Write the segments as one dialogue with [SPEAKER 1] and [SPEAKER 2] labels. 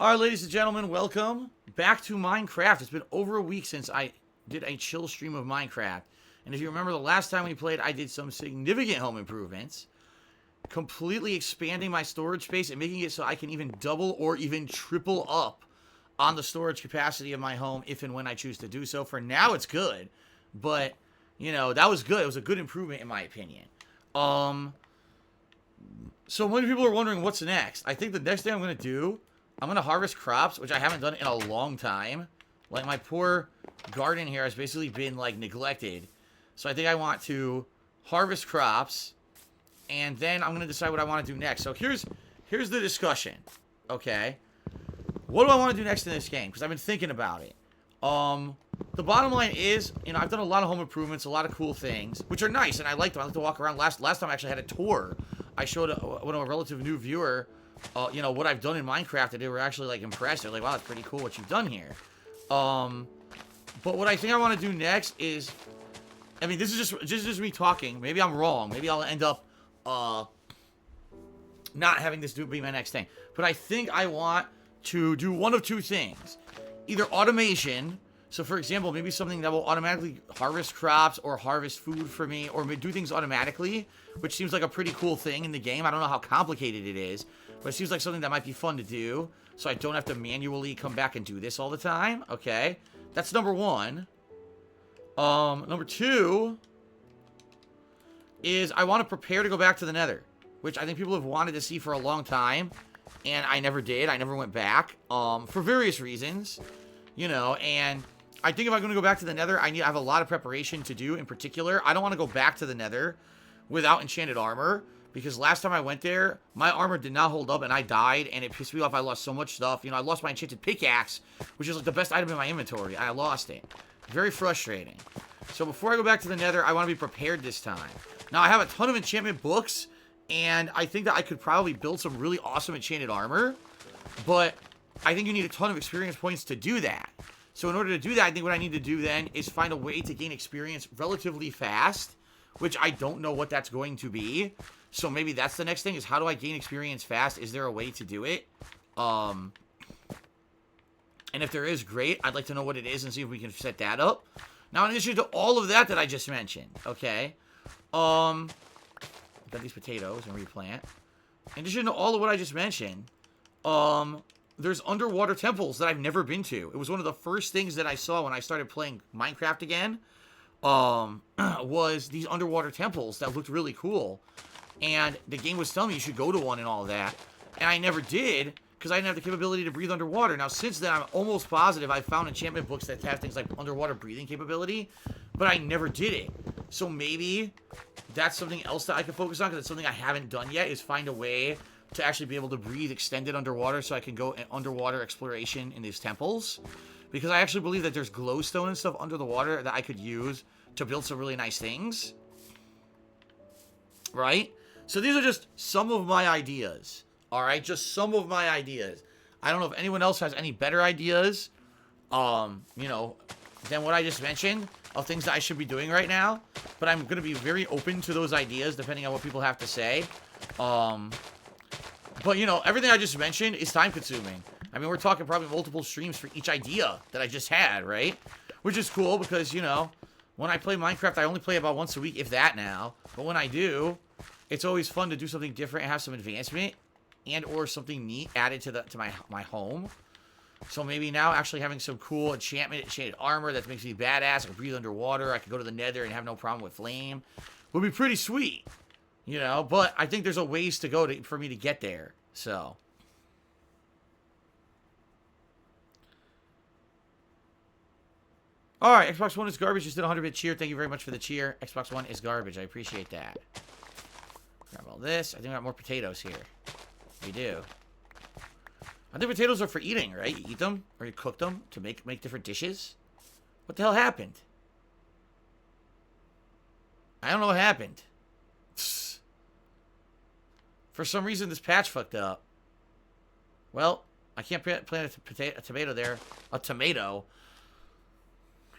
[SPEAKER 1] Alright, ladies and gentlemen, welcome back to Minecraft. It's been over a week since I did a chill stream of Minecraft. And if you remember the last time we played, I did some significant home improvements. Completely expanding my storage space and making it so I can even double or even triple up on the storage capacity of my home if and when I choose to do so. For now, it's good. But, you know, that was good. It was a good improvement in my opinion. So many people are wondering what's next. I think the next thing I'm going to do, I'm going to harvest crops, which I haven't done in a long time. Like, my poor garden here has basically been, like, neglected. So I think I want to harvest crops, and then I'm going to decide what I want to do next. So here's the discussion, okay? What do I want to do next in this game? Because I've been thinking about it. The bottom line is, you know, I've done a lot of home improvements, a lot of cool things, which are nice, and I like them. I like to walk around. Last time I actually had a tour. I showed a relative new viewer, you know, what I've done in Minecraft, and they were actually, like, impressed. They're like, wow, that's pretty cool what you've done here. But what I think I want to do next is, I mean, this is just me talking. Maybe I'm wrong. Maybe I'll end up, not having this be my next thing. But I think I want to do one of two things. Either automation. So, for example, maybe something that will automatically harvest crops or harvest food for me or do things automatically, which seems like a pretty cool thing in the game. I don't know how complicated it is, but it seems like something that might be fun to do, so I don't have to manually come back and do this all the time. Okay, that's number one. Number two is I want to prepare to go back to the Nether, which I think people have wanted to see for a long time, and I never did. I never went back, for various reasons, you know, and I think if I'm going to go back to the Nether, I have a lot of preparation to do. In particular, I don't want to go back to the Nether without enchanted armor, because last time I went there, my armor did not hold up, and I died, and it pissed me off. I lost so much stuff. You know, I lost my enchanted pickaxe, which is like the best item in my inventory. I lost it. Very frustrating. So before I go back to the Nether, I want to be prepared this time. Now, I have a ton of enchantment books, and I think that I could probably build some really awesome enchanted armor, but I think you need a ton of experience points to do that. So in order to do that, I think what I need to do then is find a way to gain experience relatively fast, which I don't know what that's going to be. So maybe that's the next thing, is how do I gain experience fast? Is there a way to do it? And if there is, great. I'd like to know what it is and see if we can set that up. Now, in addition to all of that I just mentioned, okay? Got these potatoes and replant. In addition to all of what I just mentioned, there's underwater temples that I've never been to. It was one of the first things that I saw when I started playing Minecraft again, was these underwater temples that looked really cool. And the game was telling me you should go to one and all of that. And I never did, because I didn't have the capability to breathe underwater. Now, since then, I'm almost positive I've found enchantment books that have things like underwater breathing capability, but I never did it. So maybe that's something else that I can focus on, because it's something I haven't done yet, is find a way to actually be able to breathe extended underwater so I can go underwater exploration in these temples. Because I actually believe that there's glowstone and stuff under the water that I could use to build some really nice things. Right? So these are just some of my ideas. Alright? Just some of my ideas. I don't know if anyone else has any better ideas, you know, than what I just mentioned of things that I should be doing right now. But I'm going to be very open to those ideas depending on what people have to say. But, you know, everything I just mentioned is time-consuming. I mean, we're talking probably multiple streams for each idea that I just had, right? Which is cool because, you know, when I play Minecraft, I only play about once a week, if that now. But when I do, it's always fun to do something different and have some advancement and or something neat added to my home. So maybe now actually having some cool enchanted armor that makes me badass. I can breathe underwater. I can go to the Nether and have no problem with flame. Would be pretty sweet. You know, but I think there's a ways to go for me to get there. So. Alright, Xbox One is garbage. Just did a 100-bit cheer. Thank you very much for the cheer. Xbox One is garbage. I appreciate that. Grab all this. I think we got more potatoes here. We do. I think potatoes are for eating, right? You eat them or you cook them to make different dishes. What the hell happened? I don't know what happened. For some reason, this patch fucked up. Well, I can't plant a tomato there. A tomato.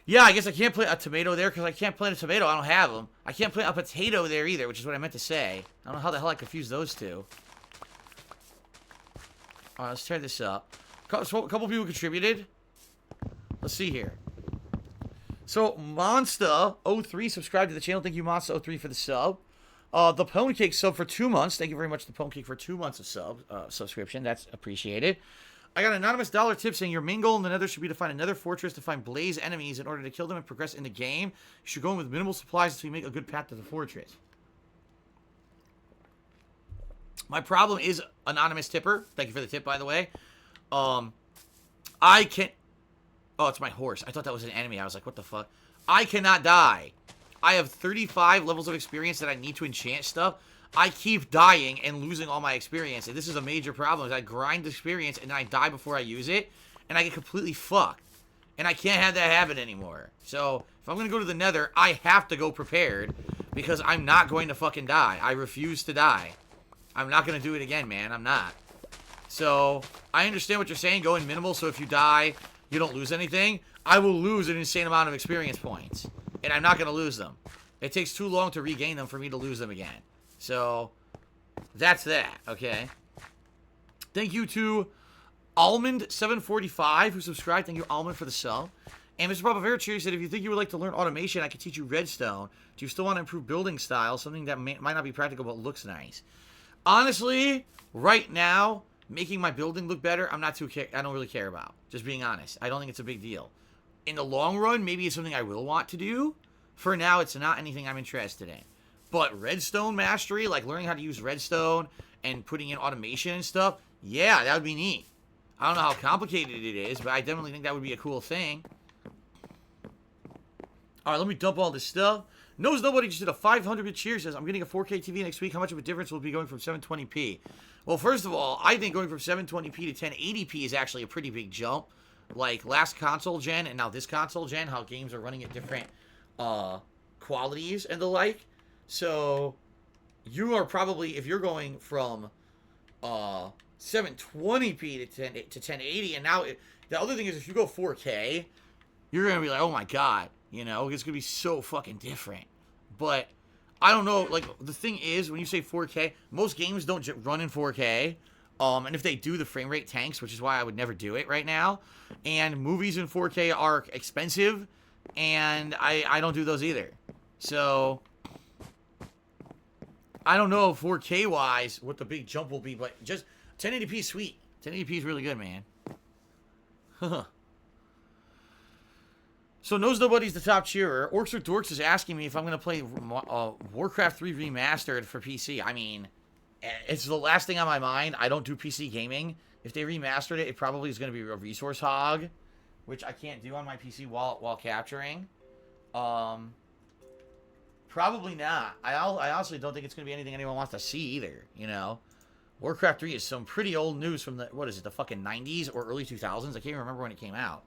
[SPEAKER 1] Yeah, I guess I can't plant a tomato there because I can't plant a tomato. I don't have them. I can't plant a potato there either, which is what I meant to say. I don't know how the hell I confused those two. Alright, let's tear this up. So a couple people contributed. Let's see here. So, Monsta03 subscribed to the channel. Thank you, Monsta03, for the sub. The Pone Cake sub for 2 months. Thank you very much, the Pone Cake, for 2 months of subscription. That's appreciated. I got an anonymous dollar tip saying your main goal in the Nether should be to find another fortress to find blaze enemies in order to kill them and progress in the game. You should go in with minimal supplies until you make a good path to the fortress. My problem is anonymous tipper. Thank you for the tip, by the way. I can't... Oh, it's my horse. I thought that was an enemy. I was like, what the fuck? I cannot die. I have 35 levels of experience that I need to enchant stuff. I keep dying and losing all my experience. And this is a major problem. Is I grind experience and then I die before I use it. And I get completely fucked. And I can't have that happen anymore. So, if I'm going to go to the Nether, I have to go prepared. Because I'm not going to fucking die. I refuse to die. I'm not going to do it again, man. I'm not. So, I understand what you're saying. Go in minimal, so if you die, you don't lose anything. I will lose an insane amount of experience points. And I'm not going to lose them. It takes too long to regain them for me to lose them again. So, that's that, okay? Thank you to Almond745, who subscribed. Thank you, Almond, for the sub. And Mr. Papavera said, if you think you would like to learn automation, I can teach you redstone. Do you still want to improve building style? Something that might not be practical, but looks nice. Honestly, right now, making my building look better, I don't really care about. Just being honest. I don't think it's a big deal. In the long run, maybe it's something I will want to do. For now, it's not anything I'm interested in. But redstone mastery, like learning how to use redstone and putting in automation and stuff, yeah, that would be neat. I don't know how complicated it is, but I definitely think that would be a cool thing. Alright, let me dump all this stuff. Knows Nobody just did a 500-bit cheer. Says, I'm getting a 4K TV next week. How much of a difference will it be going from 720p? Well, first of all, I think going from 720p to 1080p is actually a pretty big jump. Like, last console gen and now this console gen, how games are running at different qualities and the like. So, you are probably, if you're going from 720p to 1080, and now, the other thing is if you go 4K, you're going to be like, oh my god, you know, it's going to be so fucking different. But, I don't know, like, the thing is, when you say 4K, most games don't run in 4K, and if they do, the frame rate tanks, which is why I would never do it right now, and movies in 4K are expensive, and I don't do those either. So, I don't know 4K-wise what the big jump will be, but just 1080p is sweet. 1080p is really good, man. So, Knows Nobody's the top cheerer. Orcs or Dorks is asking me if I'm going to play Warcraft 3 Remastered for PC. I mean, it's the last thing on my mind. I don't do PC gaming. If they remastered it, it probably is going to be a resource hog, which I can't do on my PC while capturing. Probably not. I honestly don't think it's going to be anything anyone wants to see either, you know? Warcraft 3 is some pretty old news from the, what is it, the fucking 90s or early 2000s? I can't even remember when it came out.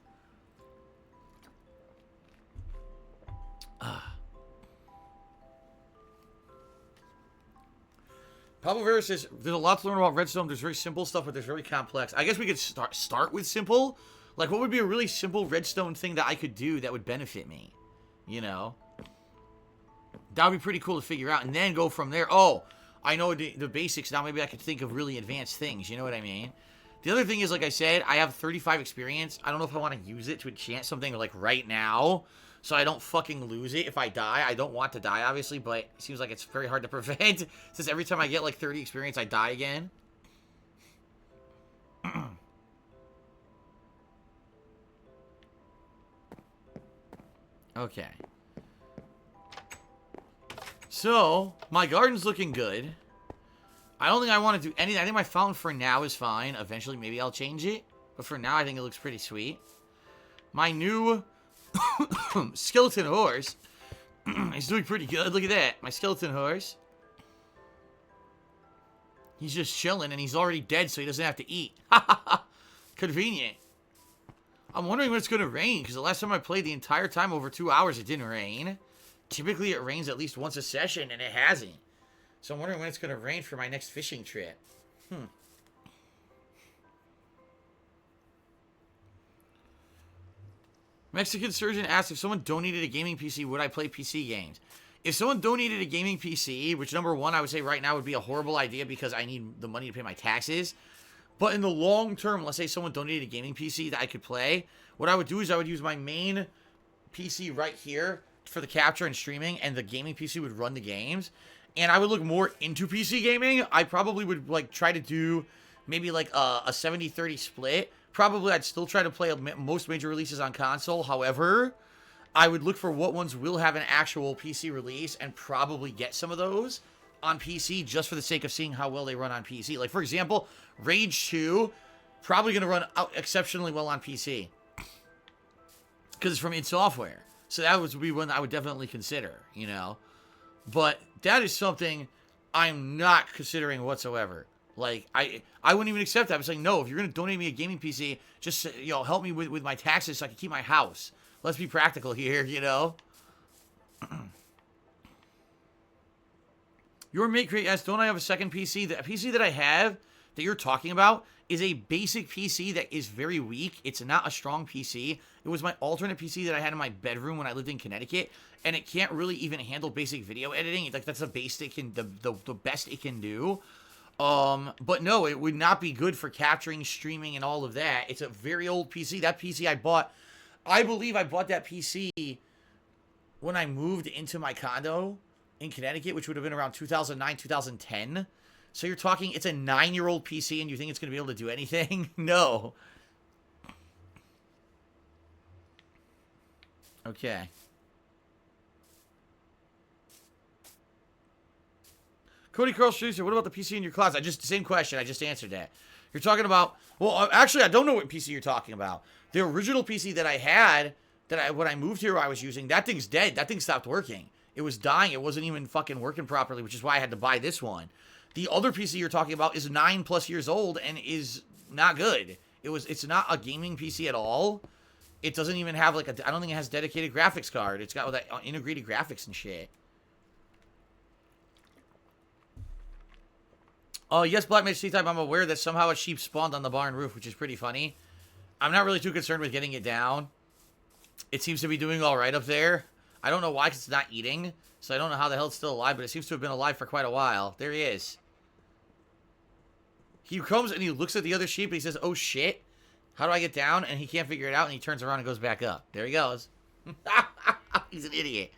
[SPEAKER 1] Pablo Vera says, there's a lot to learn about redstone. There's very simple stuff, but there's very complex. I guess we could start with simple. Like, what would be a really simple redstone thing that I could do that would benefit me? You know? That would be pretty cool to figure out. And then go from there. Oh, I know the basics. Now maybe I could think of really advanced things. You know what I mean? The other thing is, like I said, I have 35 experience. I don't know if I want to use it to enchant something, like, right now. So I don't fucking lose it if I die. I don't want to die, obviously, but it seems like it's very hard to prevent. Since every time I get, like, 30 experience, I die again. Okay. So, my garden's looking good. I don't think I want to do anything. I think my fountain for now is fine. Eventually, maybe I'll change it. But for now, I think it looks pretty sweet. My new skeleton horse is doing pretty good. Look at that. My skeleton horse. He's just chilling, and he's already dead, so he doesn't have to eat. Convenient. I'm wondering when it's going to rain, because the last time I played the entire time, over 2 hours, it didn't rain. Typically, it rains at least once a session, and it hasn't. So I'm wondering when it's going to rain for my next fishing trip. Mexican Surgeon asks, if someone donated a gaming PC, would I play PC games? If someone donated a gaming PC, which number one, I would say right now would be a horrible idea because I need the money to pay my taxes. But in the long term, let's say someone donated a gaming PC that I could play, what I would do is I would use my main PC right here for the capture and streaming, and the gaming PC would run the games. And I would look more into PC gaming. I probably would like try to do maybe like a 70-30 split. Probably I'd still try to play most major releases on console. However, I would look for what ones will have an actual PC release and probably get some of those on PC just for the sake of seeing how well they run on PC. Like, for example, Rage 2, probably going to run out exceptionally well on PC because it's from id Software. So that would be one I would definitely consider, you know. But that is something I'm not considering whatsoever. Like, I wouldn't even accept that. I was like, no, if you're going to donate me a gaming PC, just, you know, help me with my taxes so I can keep my house. Let's be practical here, you know. Your mate create asks, don't I have a second PC? The PC that I have that you're talking about is a basic PC that is very weak. It's not a strong PC. It was my alternate PC that I had in my bedroom when I lived in Connecticut, and it can't really even handle basic video editing. Like, that's the best it can, the best it can do. But no, it would not be good for capturing, streaming, and all of that. It's a very old PC. That PC I bought, I believe I bought that PC when I moved into my condo in Connecticut, which would have been around 2009, 2010. So you're talking, it's a 9-year-old PC, and you think it's going to be able to do anything? No. Okay. Cody Carl Streeter, what about the PC in your closet? Same question. I just answered that. You're talking about, well, actually, I don't know what PC you're talking about. The original PC that I had, when I moved here, I was using, that thing's dead. That thing stopped working. It was dying. It wasn't even fucking working properly, which is why I had to buy this one. The other PC you're talking about is 9+ years old and is not good. It's not a gaming PC at all. It doesn't even have like I don't think it has dedicated graphics card. It's got that integrated graphics and shit. Oh, yes, Black Mage C-Type, I'm aware that somehow a sheep spawned on the barn roof, which is pretty funny. I'm not really too concerned with getting it down. It seems to be doing all right up there. I don't know why, because it's not eating. So I don't know how the hell it's still alive, but it seems to have been alive for quite a while. There he is. He comes and he looks at the other sheep and he says, oh shit, how do I get down? And he can't figure it out, and he turns around and goes back up. There he goes. He's an idiot.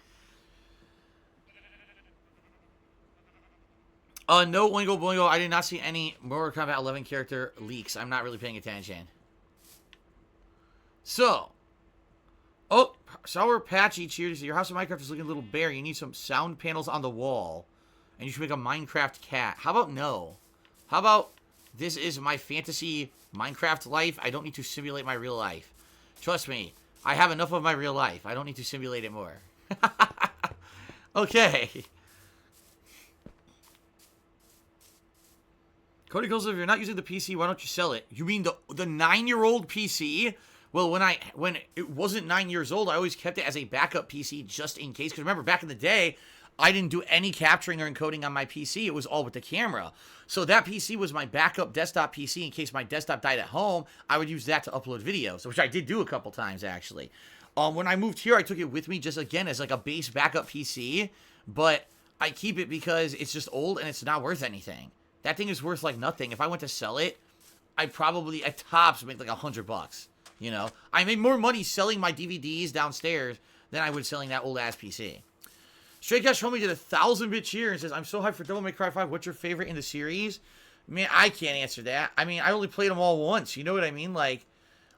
[SPEAKER 1] No, Oingo Boingo, I did not see any Mortal Kombat 11 character leaks. I'm not really paying attention. So. Oh, Sour Patchy cheers. Your house in Minecraft is looking a little bare. You need some sound panels on the wall. And you should make a Minecraft cat. How about no? How about this is my fantasy Minecraft life? I don't need to simulate my real life. Trust me, I have enough of my real life. I don't need to simulate it more. Okay. Cody goes, if you're not using the PC, why don't you sell it? You mean the 9-year-old PC? Well, when it wasn't 9 years old, I always kept it as a backup PC just in case. Because remember, back in the day, I didn't do any capturing or encoding on my PC. It was all with the camera. So that PC was my backup desktop PC in case my desktop died at home. I would use that to upload videos, which I did do a couple times, actually. When I moved here, I took it with me just, again, as like a base backup PC. But I keep it because it's just old and it's not worth anything. That thing is worth like nothing. If I went to sell it, I'd probably, at tops, make like $100. You know, I made more money selling my DVDs downstairs than I would selling that old-ass PC. Straight Cash Homie did a 1,000-bit cheer and says, I'm so hyped for Devil May Cry 5. What's your favorite in the series? Man, I can't answer that. I mean, I only played them all once. You know what I mean? Like,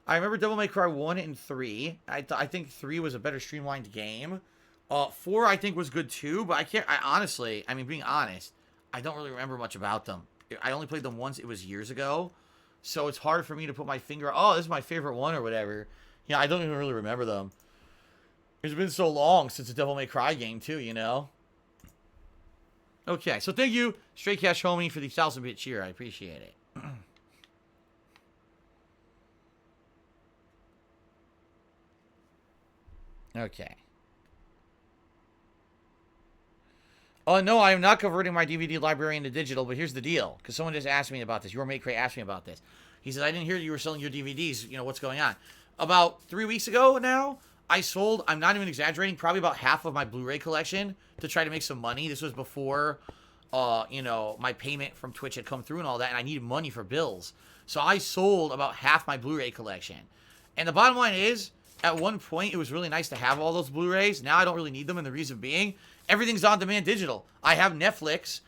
[SPEAKER 1] I remember Devil May Cry 1 and 3. I think 3 was a better streamlined game. 4, I think, was good too, but honestly, being honest, I don't really remember much about them. I only played them once. It was years ago. So it's hard for me to put my finger, oh, this is my favorite one or whatever. Yeah, I don't even really remember them. It's been so long since the Devil May Cry game, too, you know? Okay, so thank you, Straight Cash Homie, for the 1,000-bit cheer. I appreciate it. Okay. Oh, no, I am not converting my DVD library into digital, but here's the deal. Because someone just asked me about this. Your mate Cray asked me about this. He said, I didn't hear you were selling your DVDs. You know, what's going on? About 3 weeks ago now, I sold, I'm not even exaggerating, probably about half of my Blu-ray collection to try to make some money. This was before, you know, my payment from Twitch had come through and all that, and I needed money for bills. So I sold about half my Blu-ray collection. And the bottom line is, at one point, it was really nice to have all those Blu-rays. Now I don't really need them, and the reason being, everything's on-demand digital. I have Netflix,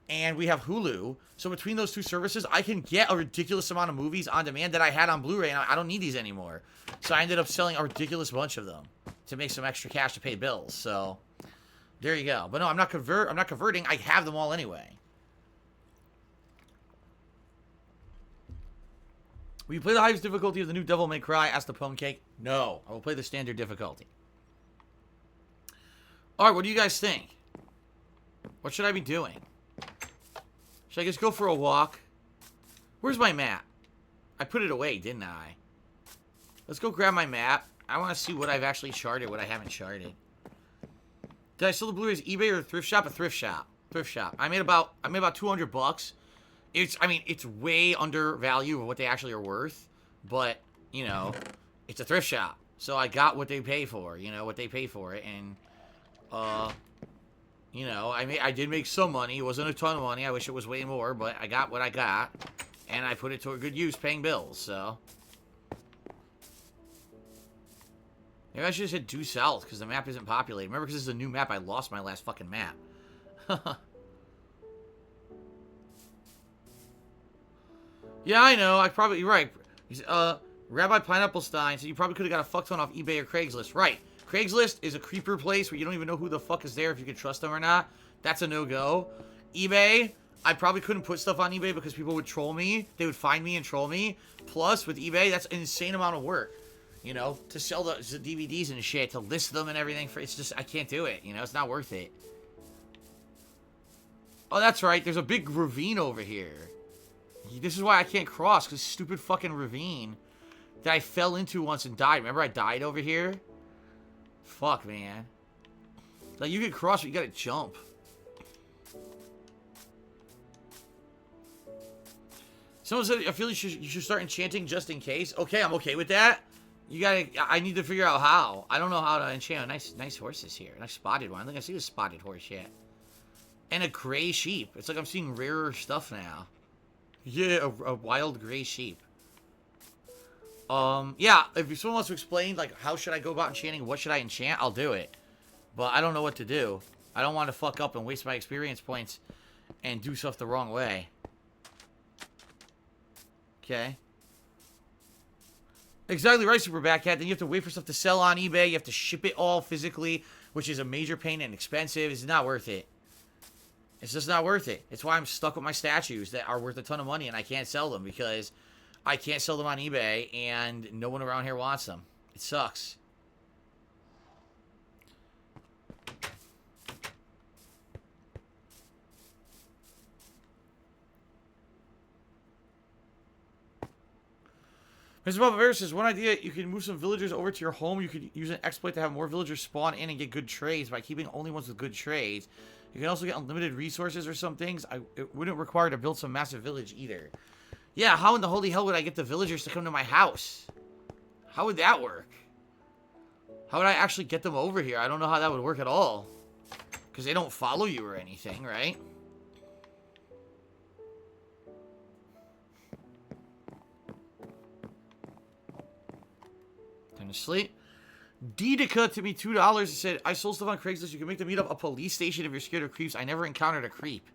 [SPEAKER 1] and we have Hulu. So between those two services, I can get a ridiculous amount of movies on demand that I had on Blu-ray, and I don't need these anymore. So I ended up selling a ridiculous bunch of them to make some extra cash to pay bills. So there you go. But no, I'm not converting. I have them all anyway. Will you play the highest difficulty of the new Devil May Cry? Asked the Pwn Cake. No, I will play the standard difficulty. All right, what do you guys think? What should I be doing? Should I just go for a walk? Where's my map? I put it away, didn't I? Let's go grab my map. I want to see what I've actually charted, what I haven't charted. Did I sell the Blu-rays eBay or a thrift shop? A thrift shop. Thrift shop. I made about $200. It's way under value of what they actually are worth, but you know, it's a thrift shop, so I got what they pay for. You know what they pay for it, and you know, I did make some money. It wasn't a ton of money. I wish it was way more, but I got what I got, and I put it to a good use, paying bills. So maybe I should have said due south because the map isn't populated. Remember, because this is a new map, I lost my last fucking map. Yeah, I know. You're right. Rabbi Pineapple Stein said you probably could have got a fuck ton off eBay or Craigslist. Right. Craigslist is a creeper place where you don't even know who the fuck is there, if you can trust them or not. That's a no-go. eBay, I probably couldn't put stuff on eBay because people would troll me. They would find me and troll me. Plus, with eBay, that's an insane amount of work. You know, to sell the DVDs and shit, to list them and everything. It's just, I can't do it. You know, it's not worth it. Oh, that's right. There's a big ravine over here. This is why I can't cross, because stupid fucking ravine that I fell into once and died. Remember I died over here? Fuck, man. Like, you can cross, but you gotta jump. Someone said, I feel you should start enchanting just in case. Okay, I'm okay with that. I need to figure out how. I don't know how to enchant. Nice horses here. Nice spotted one. I think I see a spotted horse yet. And a gray sheep. It's like I'm seeing rarer stuff now. Yeah, a wild gray sheep. Yeah, if someone wants to explain, like, how should I go about enchanting, what should I enchant, I'll do it. But I don't know what to do. I don't want to fuck up and waste my experience points and do stuff the wrong way. Okay. Exactly right, Super Batcat. Then you have to wait for stuff to sell on eBay. You have to ship it all physically, which is a major pain and expensive. It's not worth it. It's just not worth it. It's why I'm stuck with my statues that are worth a ton of money and I can't sell them because I can't sell them on eBay and no one around here wants them. It sucks. Mr. Bubba Bear says, one idea, you can move some villagers over to your home. You could use an exploit to have more villagers spawn in and get good trades by keeping only ones with good trades. You can also get unlimited resources or some things. It wouldn't require to build some massive village either. Yeah, how in the holy hell would I get the villagers to come to my house? How would that work? How would I actually get them over here? I don't know how that would work at all. Because they don't follow you or anything, right? Time to sleep. Didica to me $2 said, I sold stuff on Craigslist. You can make them meet up a police station if you're scared of creeps. I never encountered a creep.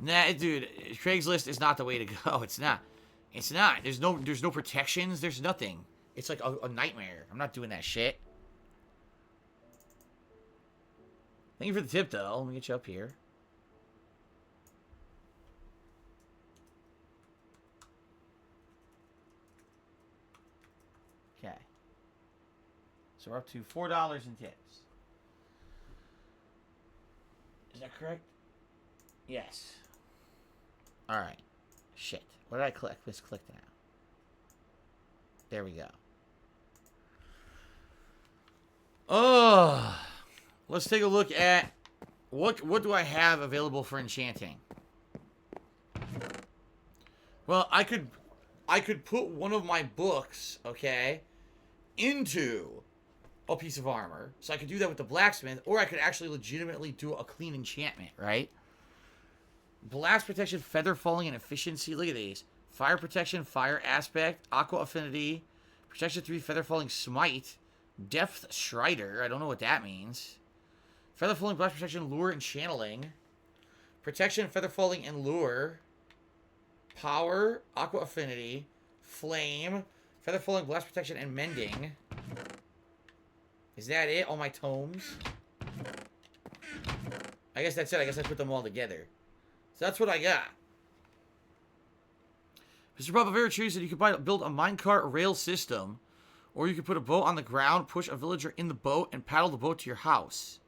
[SPEAKER 1] Nah, dude, Craigslist is not the way to go. It's not. It's not. There's no protections. There's nothing. It's like a nightmare. I'm not doing that shit. Thank you for the tip, though. Let me get you up here. Okay. So we're up to $4 in tips. Is that correct? Yes. Alright. Shit. What did I click? Let's click now. There we go. Oh. Let's take a look at what do I have available for enchanting? Well, I could put one of my books, okay, into a piece of armor. So I could do that with the blacksmith, or I could actually legitimately do a clean enchantment, right? Blast protection, feather falling, and efficiency. Look at these. Fire protection, fire aspect, aqua affinity, protection 3, feather falling smite, depth strider. I don't know what that means. Feather falling, blast protection, lure, and channeling. Protection, feather falling, and lure. Power, aqua affinity, flame, feather falling, blast protection, and mending. Is that it? All my tomes? I guess that's it. I guess I put them all together. So that's what I got. Mr. Bob Avera said you could build a minecart rail system, or you could put a boat on the ground, push a villager in the boat, and paddle the boat to your house.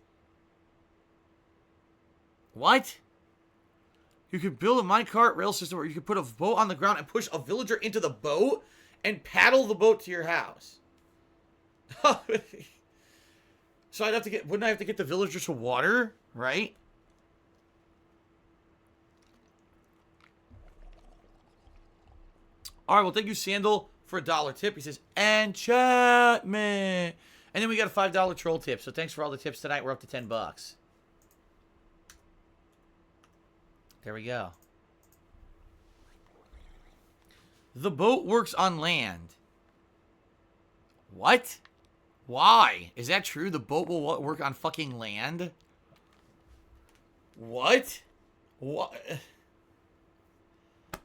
[SPEAKER 1] What? You could build a minecart rail system, or you could put a boat on the ground and push a villager into the boat and paddle the boat to your house. So wouldn't I have to get the villagers to water, right? All right, well, thank you, Sandal, for a $1 tip. He says, enchantment. And then we got a $5 troll tip. So thanks for all the tips tonight. We're up to $10. There we go. The boat works on land. What? Why? Is that true? The boat will work on fucking land? What? What?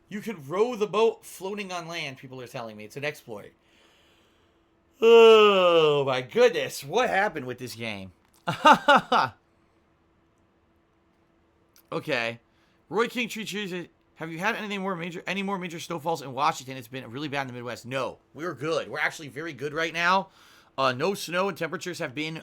[SPEAKER 1] You can row the boat floating on land, people are telling me. It's an exploit. Oh, my goodness. What happened with this game? Okay. Roy King Tree Cheese, have you had any more major snowfalls in Washington? It's been really bad in the Midwest. No, we're good. We're actually very good right now. No snow, and temperatures have been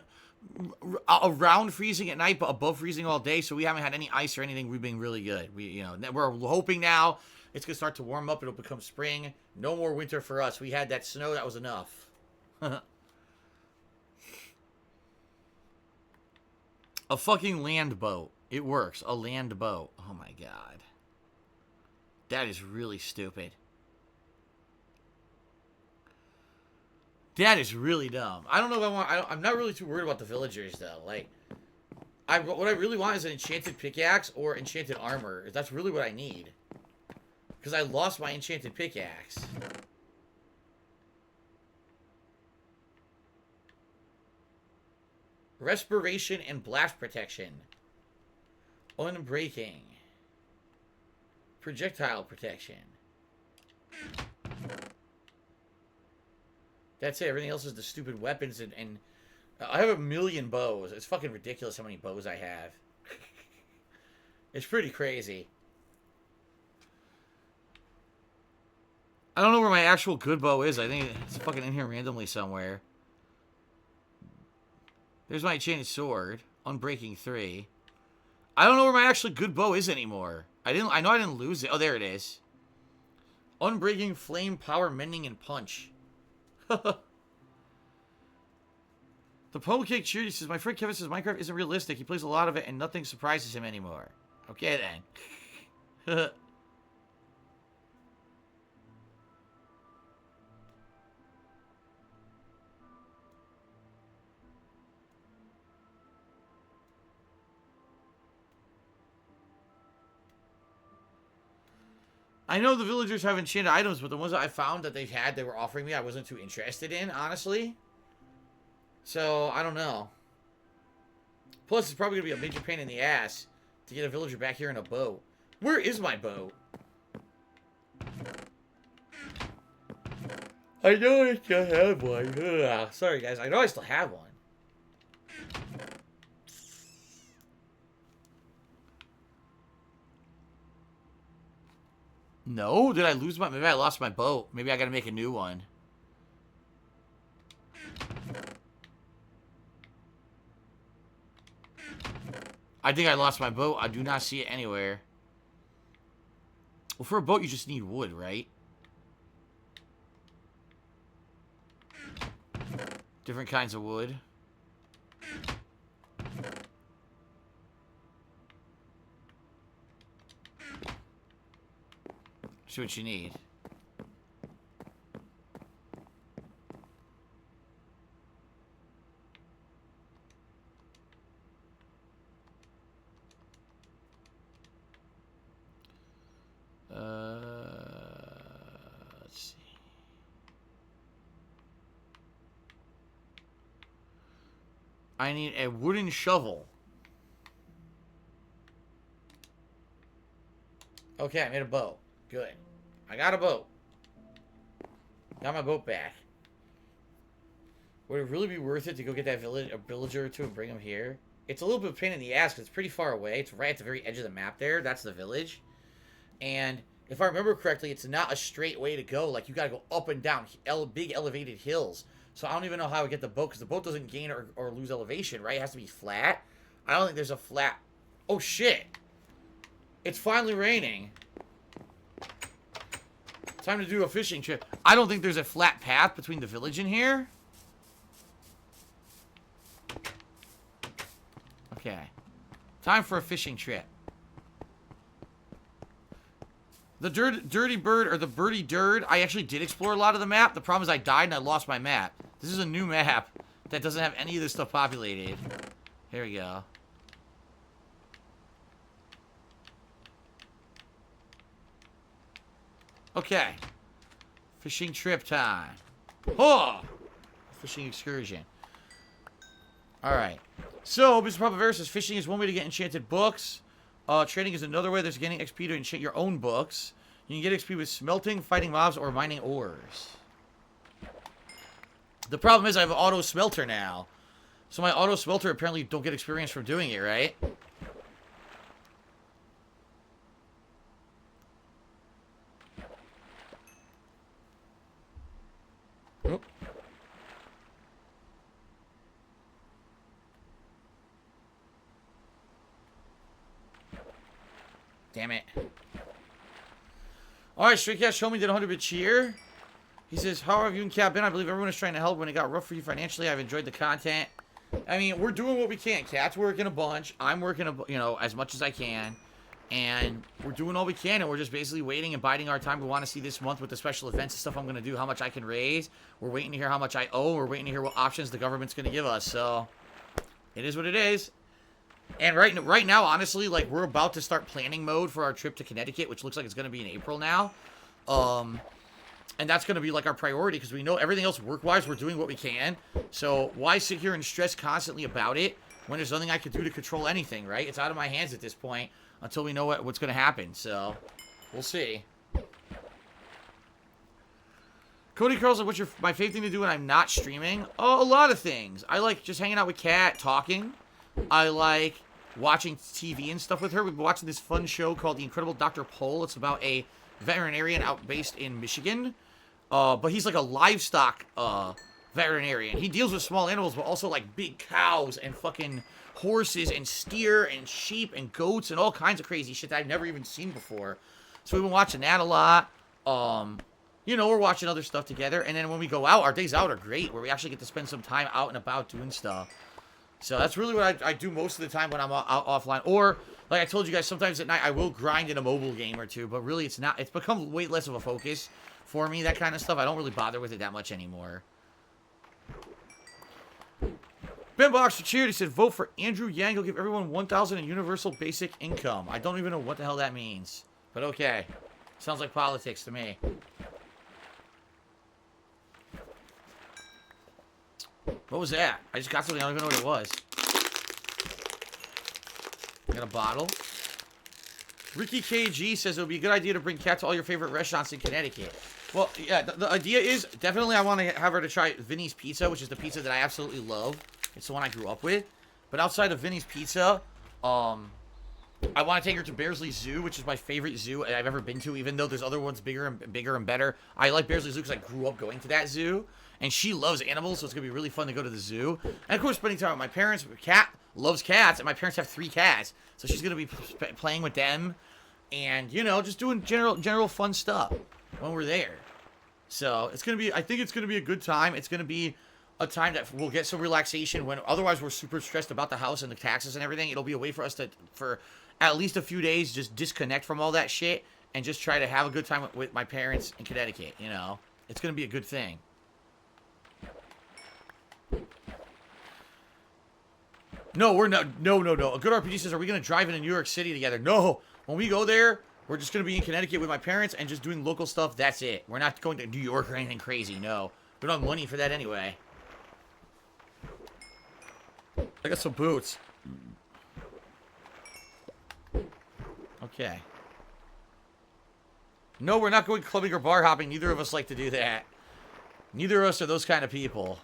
[SPEAKER 1] around freezing at night, but above freezing all day. So we haven't had any ice or anything. We've been really good. We're hoping now it's gonna start to warm up. It'll become spring. No more winter for us. We had that snow. That was enough. A fucking land boat. It works. A land boat. Oh my god. That is really stupid. That is really dumb. I don't know if I want... I'm not really too worried about the villagers, though. Like, what I really want is an enchanted pickaxe or enchanted armor. That's really what I need. Because I lost my enchanted pickaxe. Respiration and blast protection. Unbreaking. Projectile protection. That's it. Everything else is the stupid weapons and I have a million bows. It's fucking ridiculous how many bows I have. It's pretty crazy. I don't know where my actual good bow is. I think it's fucking in here randomly somewhere. There's my enchanted sword. Unbreaking 3. I don't know where my actually good bow is anymore. I know I didn't lose it. Oh, there it is. Unbreaking, flame, power, mending, and punch. The Pumpkin Cake Cheer says, my friend Kevin says Minecraft isn't realistic. He plays a lot of it and nothing surprises him anymore. Okay, then. I know the villagers have enchanted items, but the ones that I found that they were offering me, I wasn't too interested in, honestly. So, I don't know. Plus, it's probably going to be a major pain in the ass to get a villager back here in a boat. Where is my boat? I know I still have one. Ugh. Sorry, guys. I know I still have one. No? Did I lose my... Maybe I lost my boat. Maybe I gotta make a new one. I think I lost my boat. I do not see it anywhere. Well, for a boat, you just need wood, right? Different kinds of wood. See what you need. I need a wooden shovel. Okay, I made a boat. Good. I got a boat. Got my boat back. Would it really be worth it to go get that villager or two and bring him here? It's a little bit of a pain in the ass because it's pretty far away. It's right at the very edge of the map there. That's the village. And if I remember correctly, it's not a straight way to go. Like, you got to go up and down big elevated hills. So I don't even know how I get the boat because the boat doesn't gain or lose elevation, right? It has to be flat. I don't think there's a flat... Oh, shit. It's finally raining. Time to do a fishing trip. I don't think there's a flat path between the village and here. Okay. Time for a fishing trip. The dirty bird, or the birdie dird, I actually did explore a lot of the map. The problem is I died and I lost my map. This is a new map that doesn't have any of this stuff populated. Here we go. Okay. Fishing trip time. Oh! Fishing excursion. Alright. So, Mr. Papaver says fishing is one way to get enchanted books. Trading is another way. There's getting XP to enchant your own books. You can get XP with smelting, fighting mobs, or mining ores. The problem is I have an auto smelter now. So my auto smelter apparently don't get experience from doing it, right? Oh. Damn it. Alright, Stray Cat, show me did 100-bit cheer. He says, how have you and Cat been? I believe everyone is trying to help when it got rough for you financially. I've enjoyed the content. I mean, we're doing what we can. Cat's working a bunch. I'm working, as much as I can. And we're doing all we can, and we're just basically waiting and biding our time. We want to see this month with the special events and stuff I'm going to do, how much I can raise. We're waiting to hear how much I owe. We're waiting to hear what options the government's going to give us. So, it is what it is. And right now, honestly, like, we're about to start planning mode for our trip to Connecticut, which looks like it's going to be in April now. And that's going to be, like, our priority, because we know everything else work-wise, we're doing what we can. So, why sit here and stress constantly about it when there's nothing I can do to control anything, right? It's out of my hands at this point until we know what's going to happen. So, we'll see. Cody Curls, like, what's my favorite thing to do when I'm not streaming? Oh, a lot of things. I like just hanging out with Kat, talking. I like watching TV and stuff with her. We've been watching this fun show called The Incredible Dr. Pole. It's about a veterinarian based in Michigan. But he's like a livestock veterinarian. He deals with small animals, but also like big cows and fucking horses and steer and sheep and goats and all kinds of crazy shit that I've never even seen before. So we've been watching that a lot. We're watching other stuff together. And then when we go out, our days out are great, where we actually get to spend some time out and about doing stuff. So that's really what I do most of the time when I'm out offline. Or, like I told you guys, sometimes at night I will grind in a mobile game or two. But really, it's become way less of a focus for me, that kind of stuff. I don't really bother with it that much anymore. Ben Boxer cheered. He said, vote for Andrew Yang. He'll give everyone $1,000 in universal basic income. I don't even know what the hell that means. But okay. Sounds like politics to me. What was that? I just got something. I don't even know what it was. Got a bottle. Ricky KG says it would be a good idea to bring Kat to all your favorite restaurants in Connecticut. Well, yeah, the idea is definitely I want to have her to try Vinny's Pizza, which is the pizza that I absolutely love. It's the one I grew up with. But outside of Vinny's Pizza, I want to take her to Bearsley Zoo, which is my favorite zoo I've ever been to, even though there's other ones bigger and better. I like Bearsley Zoo because I grew up going to that zoo. And she loves animals, so it's going to be really fun to go to the zoo. And, of course, spending time with my parents. Kat loves cats, and my parents have 3 cats. So she's going to be playing with them and, just doing general fun stuff when we're there. So it's going to be, I think it's going to be a good time. It's going to be a time that we'll get some relaxation when otherwise we're super stressed about the house and the taxes and everything. It'll be a way for us for at least a few days, just disconnect from all that shit and just try to have a good time with my parents in Connecticut, It's going to be a good thing. No, we're not. No. A good RPG says, are we going to drive into New York City together? No. When we go there, we're just going to be in Connecticut with my parents and just doing local stuff. That's it. We're not going to New York or anything crazy. No. We don't have money for that anyway. I got some boots. Okay. No, we're not going clubbing or bar hopping. Neither of us like to do that. Neither of us are those kind of people.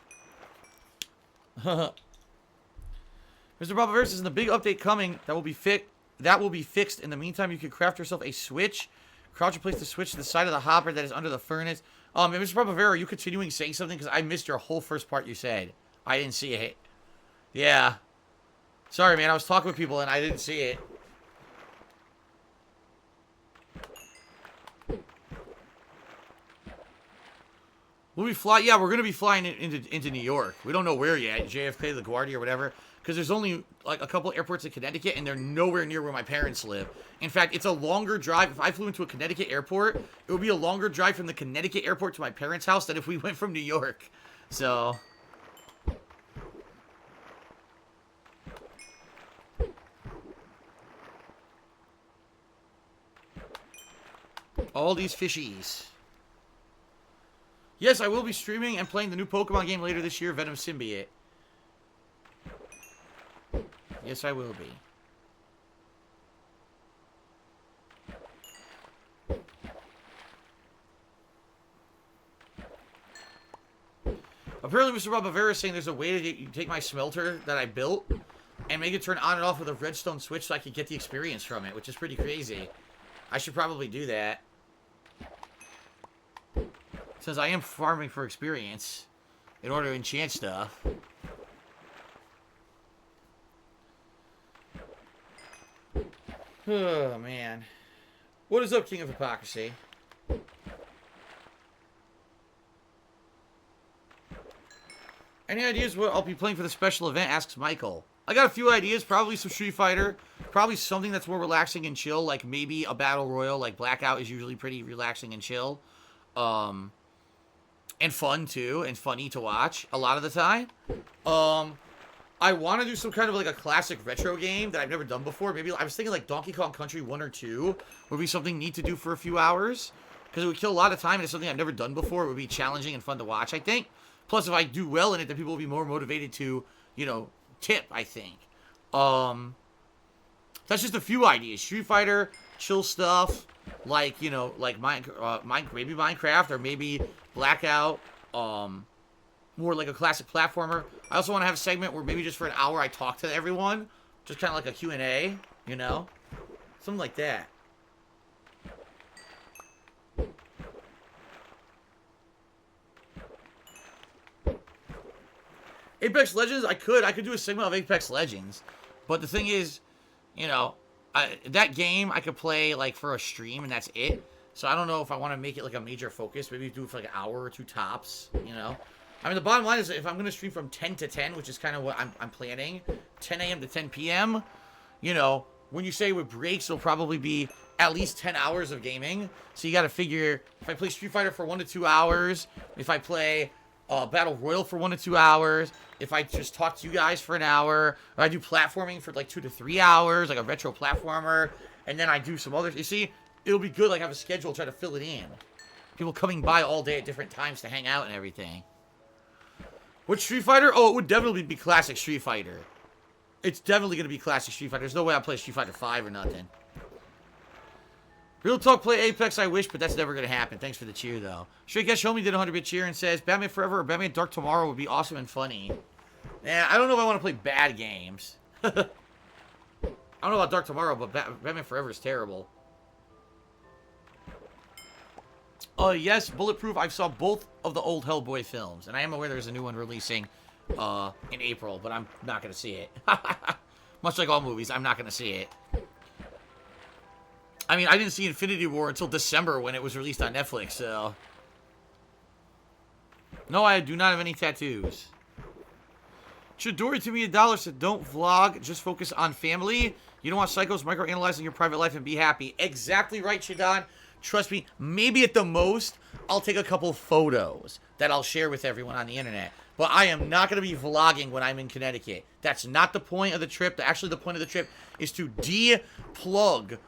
[SPEAKER 1] Mr. Bravo says, in the big update coming, that will be fixed. In the meantime, you can craft yourself a switch. Crouch and place the switch to the side of the hopper that is under the furnace. Mr. Bravo, are you continuing saying something? Because I missed your whole first part you said. I didn't see it. Yeah. Sorry, man. I was talking with people and I didn't see it. Will we fly? Yeah, we're going to be flying into New York. We don't know where yet. JFK, LaGuardia, or whatever. Because there's only, like, a couple airports in Connecticut, and they're nowhere near where my parents live. In fact, it's a longer drive. If I flew into a Connecticut airport, it would be a longer drive from the Connecticut airport to my parents' house than if we went from New York. So... all these fishies. Yes, I will be streaming and playing the new Pokemon game later this year, Venom Symbiote. Yes, I will be. Apparently, Mr. Bob Bavera is saying there's a way to take my smelter that I built and make it turn on and off with a redstone switch so I can get the experience from it, which is pretty crazy. I should probably do that. Since I am farming for experience in order to enchant stuff. Oh, man. What is up, King of Hypocrisy? Any ideas what I'll be playing for the special event? Asks Michael. I got a few ideas. Probably some Street Fighter. Probably something that's more relaxing and chill. Like maybe a Battle Royal. Like Blackout is usually pretty relaxing and chill. And fun, too. And funny to watch a lot of the time. I want to do some kind of like a classic retro game that I've never done before. Maybe I was thinking like Donkey Kong Country 1 or 2 would be something neat to do for a few hours. Because it would kill a lot of time and it's something I've never done before. It would be challenging and fun to watch, I think. Plus, if I do well in it, then people will be more motivated to, you know, tip, I think. That's just a few ideas. Street Fighter, chill stuff, like, you know, like maybe Minecraft or maybe Blackout, more like a classic platformer. I also want to have a segment where maybe just for an hour I talk to everyone, just kind of like a Q&A, you know? Something like that. Apex Legends, I could do a segment of Apex Legends, but the thing is, you know, that game I could play like for a stream and that's it. So I don't know if I want to make it like a major focus. Maybe do it for like an hour or two tops, you know. I mean, the bottom line is if I'm going to stream from 10 to 10, which is kind of what I'm planning, 10 a.m. to 10 p.m., you know, when you say with breaks, it'll probably be at least 10 hours of gaming. So you got to figure if I play Street Fighter for 1 to 2 hours, if I play Battle Royal for 1 to 2 hours, if I just talk to you guys for an hour, or I do platforming for like 2 to 3 hours, like a retro platformer, and then I do some others. You see, it'll be good, like, have a schedule, try to fill it in. People coming by all day at different times to hang out and everything. What Street Fighter? Oh, it would definitely be classic Street Fighter. It's definitely going to be classic Street Fighter. There's no way I'll play Street Fighter 5 or nothing. Real talk, play Apex, I wish, but that's never going to happen. Thanks for the cheer, though. Straight Guest Show Me did a 100-bit cheer and says, Batman Forever or Batman Dark Tomorrow would be awesome and funny. Yeah, I don't know if I want to play bad games. I don't know about Dark Tomorrow, but Batman Forever is terrible. Yes, Bulletproof. I saw both of the old Hellboy films, and I am aware there's a new one releasing in April, but I'm not going to see it. Much like all movies, I'm not going to see it. I mean, I didn't see Infinity War until December when it was released on Netflix, so... No, I do not have any tattoos. Chidori to me $1 said, don't vlog, just focus on family. You don't want psychos microanalyzing your private life and be happy. Exactly right, Shadon. Trust me, maybe at the most, I'll take a couple photos that I'll share with everyone on the internet. But I am not going to be vlogging when I'm in Connecticut. That's not the point of the trip. Actually, the point of the trip is to unplug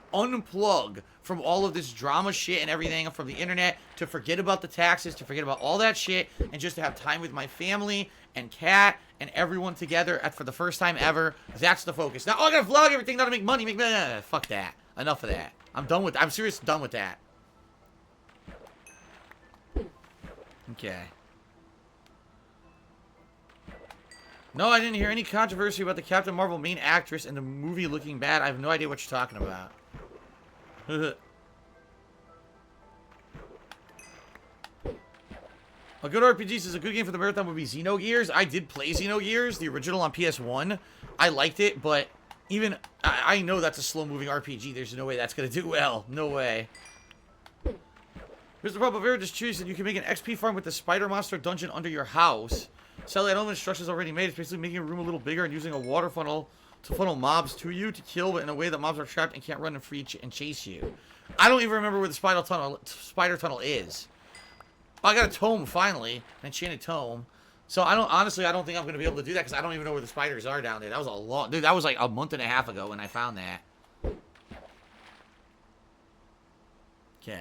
[SPEAKER 1] from all of this drama shit and everything from the internet, to forget about the taxes, to forget about all that shit, and just to have time with my family and Kat and everyone together for the first time ever. That's the focus. Now, I gotta vlog everything, not to make money. Fuck that. Enough of that. I'm done with. I'm seriously done with that. Okay. No, I didn't hear any controversy about the Captain Marvel main actress and the movie looking bad. I have no idea what you're talking about. A good RPG says a good game for the marathon would be Xenogears. I did play Xenogears, the original on PS1. I liked it, but even... I know that's a slow-moving RPG. There's no way that's going to do well. No way. Here's the problem. Vera just chooses that you can make an XP farm with the spider monster dungeon under your house. Sadly, I don't have instructions already made. It's basically making a room a little bigger and using a water funnel to funnel mobs to you to kill, but in a way that mobs are trapped and can't run and free and chase you. I don't even remember where the spider tunnel is. Oh, I got a tome finally, an enchanted tome. So honestly, I don't think I'm gonna be able to do that because I don't even know where the spiders are down there. That was a long, dude. That was like a month and a half ago when I found that. Okay.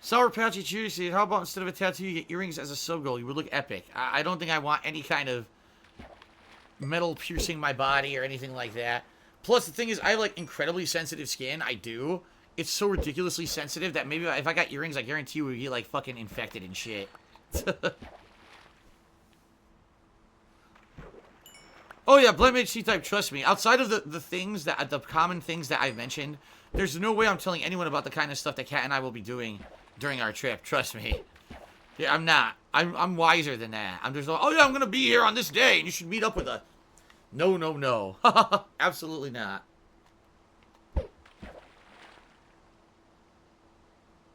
[SPEAKER 1] Sour Patchy Chewy said, how about instead of a tattoo, you get earrings as a sub goal? You would look epic. I don't think I want any kind of metal piercing my body or anything like that. Plus, the thing is, I have, like, incredibly sensitive skin. I do. It's so ridiculously sensitive that maybe if I got earrings, I guarantee you would get, like, fucking infected and shit. Oh, yeah, Blood Mage C-Type, trust me. Outside of the things, the common things that I've mentioned, there's no way I'm telling anyone about the kind of stuff that Kat and I will be doing during our trip. Trust me. Yeah, I'm not. I'm wiser than that. I'm just like, oh yeah, I'm gonna be here on this day, and you should meet up with us. No, no, no. Absolutely not.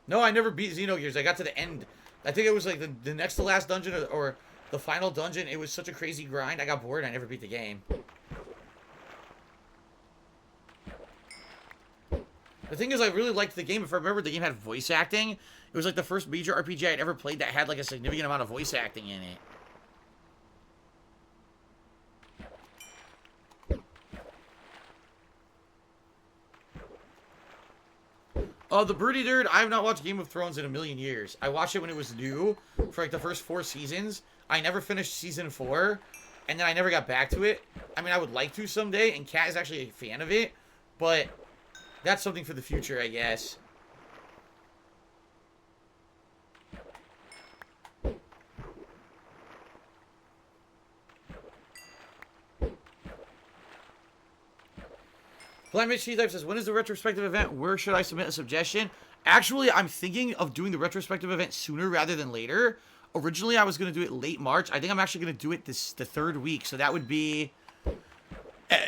[SPEAKER 1] No, I never beat Xenogears. I got to the end. I think it was like the next to last dungeon or the final dungeon. It was such a crazy grind. I got bored. I never beat the game. The thing is, I really liked the game. If I remember, the game had voice acting. It was like the first major RPG I'd ever played that had like a significant amount of voice acting in it. The Broody Nerd, I have not watched Game of Thrones in a million years. I watched it when it was new for like the first 4 seasons. I never finished season 4, and then I never got back to it. I mean, I would like to someday, and Kat is actually a fan of it, but that's something for the future, I guess. Blind Mitch T-Type says, when is the retrospective event? Where should I submit a suggestion? Actually, I'm thinking of doing the retrospective event sooner rather than later. Originally, I was going to do it late March. I think I'm actually going to do it the 3rd week. So that would be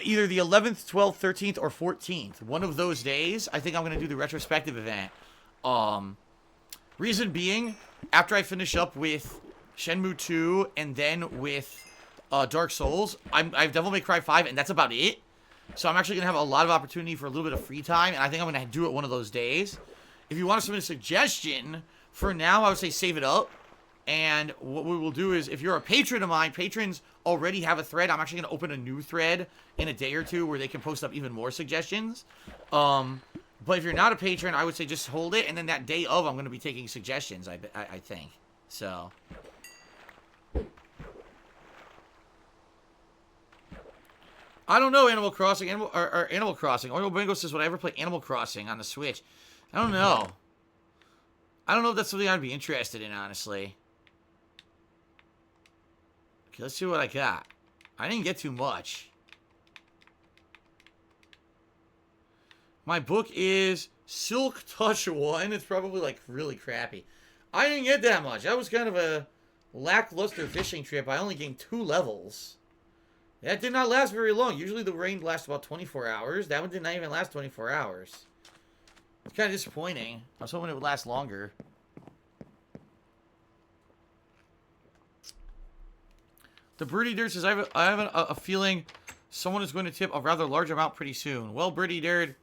[SPEAKER 1] either the 11th, 12th, 13th, or 14th. One of those days, I think I'm going to do the retrospective event. Reason being, after I finish up with Shenmue 2 and then with Dark Souls, I have Devil May Cry 5, and that's about it. So I'm actually going to have a lot of opportunity for a little bit of free time, and I think I'm going to do it one of those days. If you want to submit a suggestion, for now, I would say save it up. And what we will do is, if you're a patron of mine, patrons already have a thread. I'm actually going to open a new thread in a day or two where they can post up even more suggestions. But if you're not a patron, I would say just hold it, and then that day of, I'm going to be taking suggestions, I think. So... I don't know, Animal Crossing. Animal Crossing. Oil Bingo says, would I ever play Animal Crossing on the Switch? I don't know. I don't know if that's something I'd be interested in, honestly. Okay, let's see what I got. I didn't get too much. My book is Silk Touch 1. It's probably, like, really crappy. I didn't get that much. That was kind of a lackluster fishing trip. I only gained 2 levels. That did not last very long. Usually the rain lasts about 24 hours. That one did not even last 24 hours. It's kind of disappointing. I was hoping it would last longer. The Birdie Dirt says, I have a feeling someone is going to tip a rather large amount pretty soon. Well, Birdie Dirt,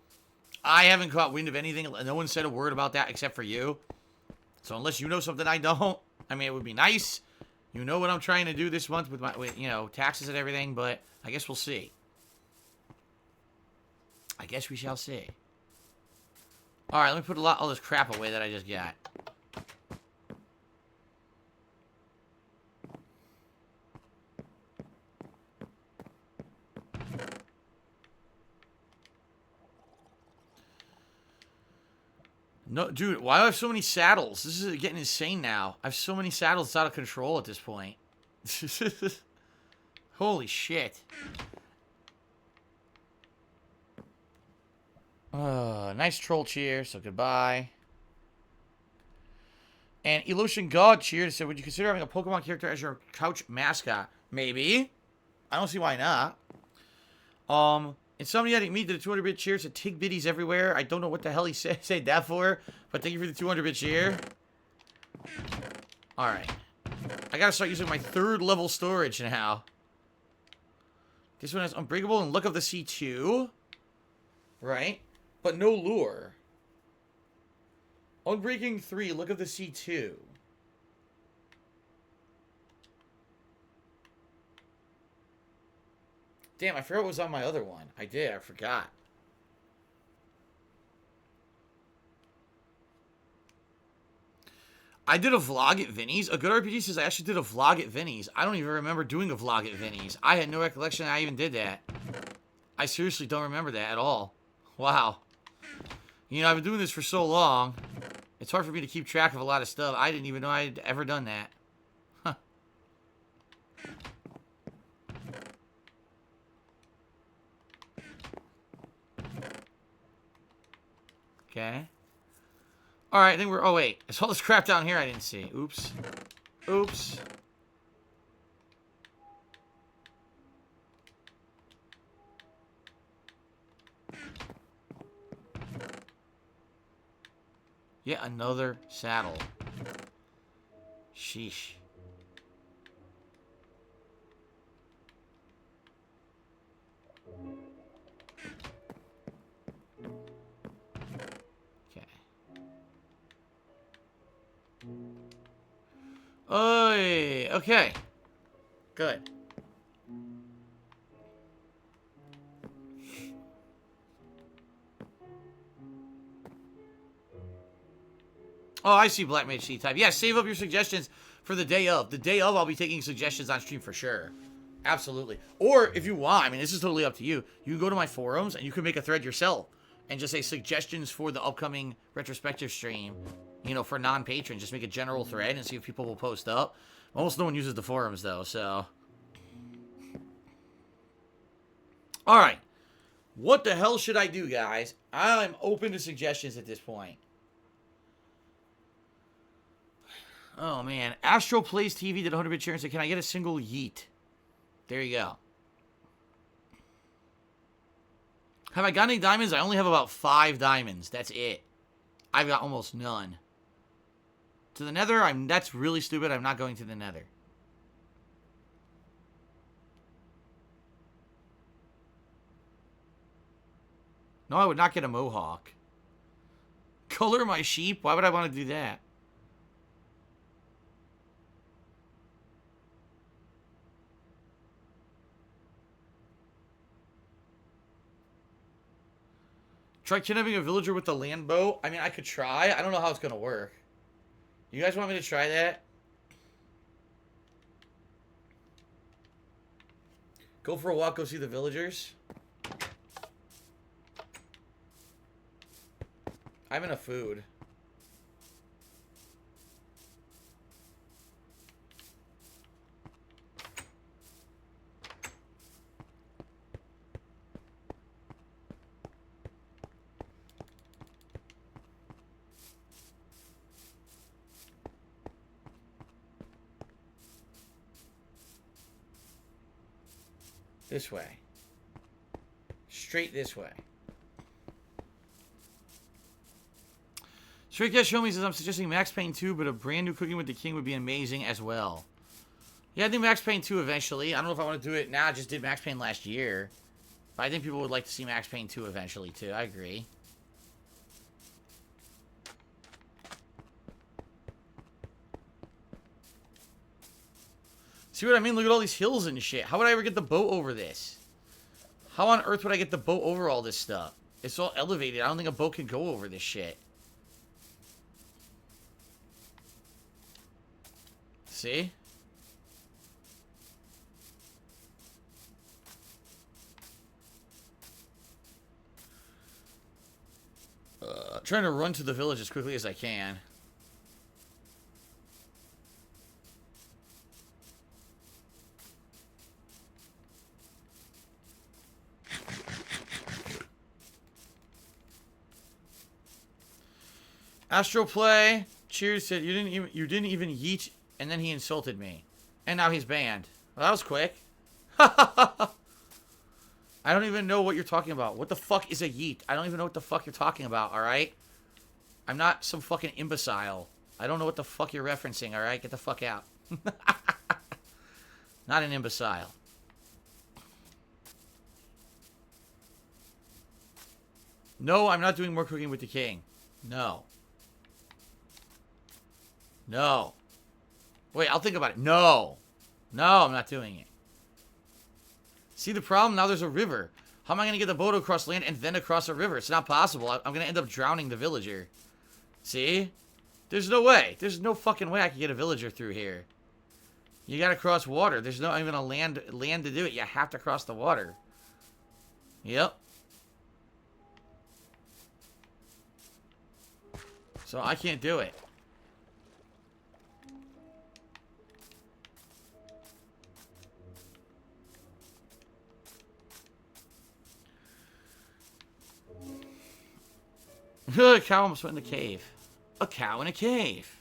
[SPEAKER 1] I haven't caught wind of anything. No one said a word about that except for you. So unless you know something I don't, I mean, it would be nice. You know what I'm trying to do this month with my, you know, taxes and everything, but I guess we'll see. I guess we shall see. All right, let me put all this crap away that I just got. No, dude, why do I have so many saddles? This is getting insane now. I have so many saddles, it's out of control at this point. Holy shit. Nice troll cheer, so goodbye. And Elution God cheered and said, would you consider having a Pokemon character as your couch mascot? Maybe. I don't see why not. Insomniatic Me did a 200-bit cheer, said Tig Bitties everywhere. I don't know what the hell he said that for, but thank you for the 200-bit cheer. Alright. I gotta start using my 3rd level storage now. This one has Unbreakable and Luck of the Sea 2. Right? But no lure. Unbreaking 3, Luck of the Sea 2. Damn, I forgot what was on my other one. I did, I forgot. I did a vlog at Vinny's. A good RPG says I actually did a vlog at Vinny's. I don't even remember doing a vlog at Vinny's. I had no recollection I even did that. I seriously don't remember that at all. Wow. You know, I've been doing this for so long. It's hard for me to keep track of a lot of stuff. I didn't even know I'd ever done that. Huh. Okay. Alright, I think we're... Oh, wait. There's all this crap down here I didn't see. Oops. Oops. Yet another saddle. Sheesh. Oy, okay. Good. Oh, I see Black Mage C-Type. Yeah, save up your suggestions for the day of. The day of, I'll be taking suggestions on stream for sure. Absolutely. Or, if you want, I mean, this is totally up to you. You can go to my forums, and you can make a thread yourself. And just say suggestions for the upcoming retrospective stream. You know, for non-patrons. Just make a general thread and see if people will post up. Almost no one uses the forums, though, so... Alright. What the hell should I do, guys? I'm open to suggestions at this point. Oh, man. Astro Plays TV did 100-bit share and said, can I get a single yeet? There you go. Have I got any diamonds? I only have about 5 diamonds. That's it. I've got almost none. To the nether? That's really stupid. I'm not going to the nether. No, I would not get a mohawk. Color my sheep? Why would I want to do that? Try kidnapping a villager with the land bow? I mean, I could try. I don't know how it's going to work. You guys want me to try that? Go for a walk, go see the villagers. I have enough food. This way. Straight this way. Straight Cash Show Me says, I'm suggesting Max Payne 2, but a brand new Cooking with the King would be amazing as well. Yeah, I think Max Payne 2 eventually. I don't know if I want to do it now. I just did Max Payne last year. But I think people would like to see Max Payne 2 eventually, too. I agree. See what I mean? Look at all these hills and shit. How would I ever get the boat over this? How on earth would I get the boat over all this stuff? It's all elevated. I don't think a boat can go over this shit. See? Trying to run to the village as quickly as I can. Astroplay, cheers, said you didn't even yeet, and then he insulted me. And now he's banned. Well, that was quick. I don't even know what you're talking about. What the fuck is a yeet? I don't even know what the fuck you're talking about, alright? I'm not some fucking imbecile. I don't know what the fuck you're referencing, alright? Get the fuck out. Not an imbecile. No, I'm not doing more Cooking with the King. No. No. Wait, I'll think about it. No. No, I'm not doing it. See the problem? Now there's a river. How am I going to get the boat across land and then across a river? It's not possible. I'm going to end up drowning the villager. See? There's no way. There's no fucking way I can get a villager through here. You got to cross water. There's not even a land to do it. You have to cross the water. Yep. So I can't do it. A cow almost went in the cave. A cow in a cave.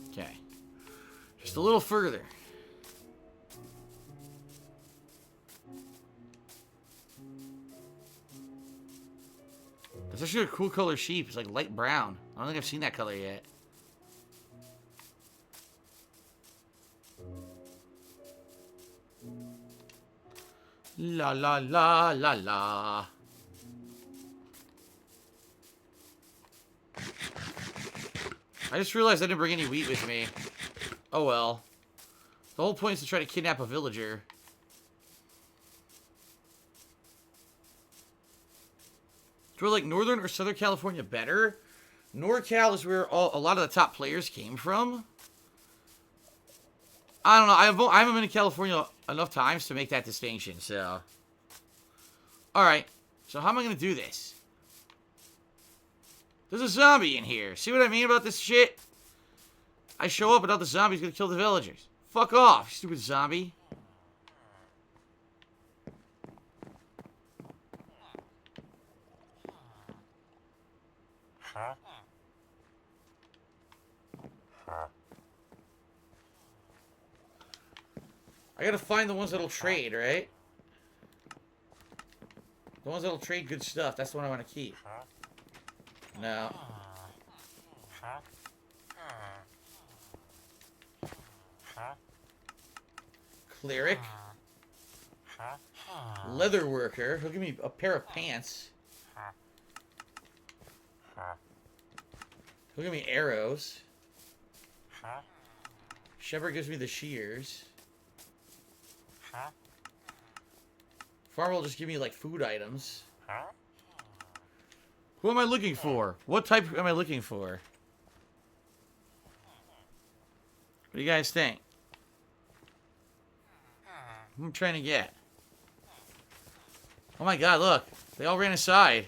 [SPEAKER 1] Okay. Just a little further. That's actually a cool color sheep. It's like light brown. I don't think I've seen that color yet. La la la la la. I just realized I didn't bring any wheat with me. Oh well. The whole point is to try to kidnap a villager. Do I like Northern or Southern California better? NorCal is where a lot of the top players came from. I don't know. I haven't been to California enough times to make that distinction, so. Alright. So how am I going to do this? There's a zombie in here. See what I mean about this shit? I show up and now the zombie's going to kill the villagers. Fuck off, stupid zombie. I gotta find the ones that'll trade, right? The ones that'll trade good stuff. That's the one I want to keep. No. Cleric. Leather worker. He'll give me a pair of pants. He'll give me arrows. Shepherd gives me the shears. Farmer will just give me, like, food items. Who am I looking for? What type am I looking for? What do you guys think? Who am I trying to get? Oh my god, look. They all ran aside.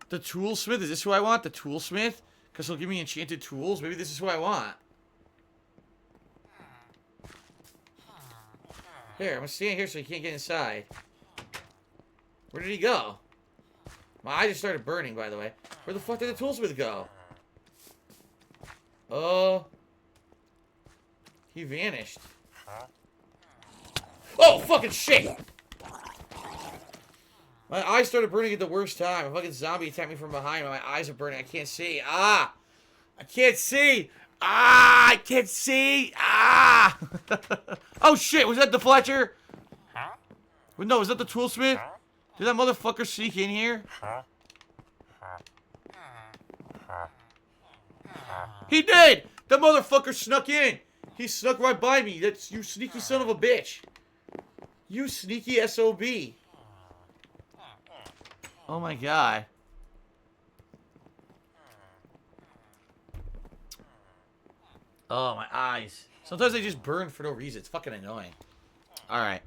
[SPEAKER 1] The toolsmith? Is this who I want? The toolsmith? Because he'll give me enchanted tools? Maybe this is who I want. Here, I'm gonna stand here so he can't get inside. Where did he go? My eye just started burning, by the way. Where the fuck did the toolsmith go? He vanished. Oh, fucking shit! My eyes started burning at the worst time. A fucking zombie attacked me from behind. My eyes are burning. I can't see. Ah! I can't see! Ah! I can't see! Ah! Oh shit! Was that the Fletcher? Wait, no, was that the Toolsmith? Did that motherfucker sneak in here? He did! That motherfucker snuck in! He snuck right by me. That's you sneaky son of a bitch. You sneaky SOB. Oh my god. Oh, my eyes. Sometimes they just burn for no reason. It's fucking annoying. Alright.